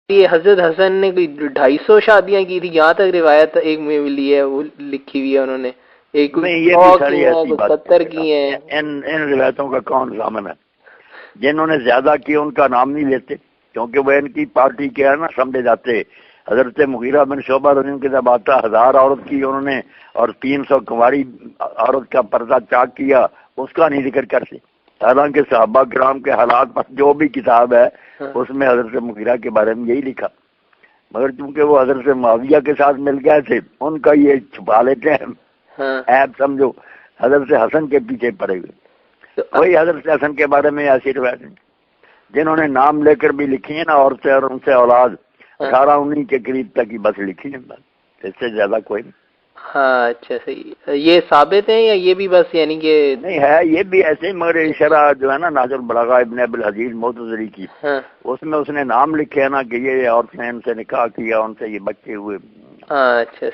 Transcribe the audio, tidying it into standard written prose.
یہ حضرت حسن نے کوئی 250 شادیاں کی تھی، یہاں تک روایت ایک میں ملی ہے، وہ لکھی ہوئی ہے انہوں نے، ایک نہیں، یہ 100 بھی کی ساری ہیں، ایسی کوئی بات 70 کی ہیں۔ ان روایتوں کا کون ضامن ہے؟ جنہوں نے زیادہ کی ان کا نام نہیں لیتے، کیونکہ وہ ان کی پارٹی کے ہے نا سمجھے جاتے۔ حضرت مغیرہ بن شعبہ رضی اللہ عنہ کے جب آتا 1000 عورت کی انہوں نے اور 300 کنواری عورت کا پردہ چاک کیا، اس کا نہیں ذکر کرتے، حالانکہ صحابہ کرام کے حالات پر جو بھی کتاب ہے اس میں حضرت مغیرہ کے بارے میں یہی لکھا، مگر چونکہ وہ حضرت معاویہ کے ساتھ مل گئے تھے ان کا یہ چھپا لیتے ہیں عیب سمجھو، حضرت حسن کے پیچھے پڑے ہوئے۔ وہی حضرت حسن کے بارے میں ایسی روایت جنہوں نے نام لے کر بھی لکھی ہیں نا عورتیں اور ان سے اولاد 18-19 کے قریب تک ہی بس لکھی ہیں، بس اس سے زیادہ کوئی نہیں۔ ہاں اچھا صحیح، یہ ثابت ہیں یا یہ بھی بس یعنی کہ نہیں ہے یہ بھی ایسے ہی، مگر شرح جو ہے نا ناظر البلاغہ ابن ابی الحدیث معتزلی کی، اس میں اس نے نام لکھے ہیں نا کہ یہ عورتیں ان سے نکاح کیا، ان سے یہ بچے ہوئے۔ ہاں اچھا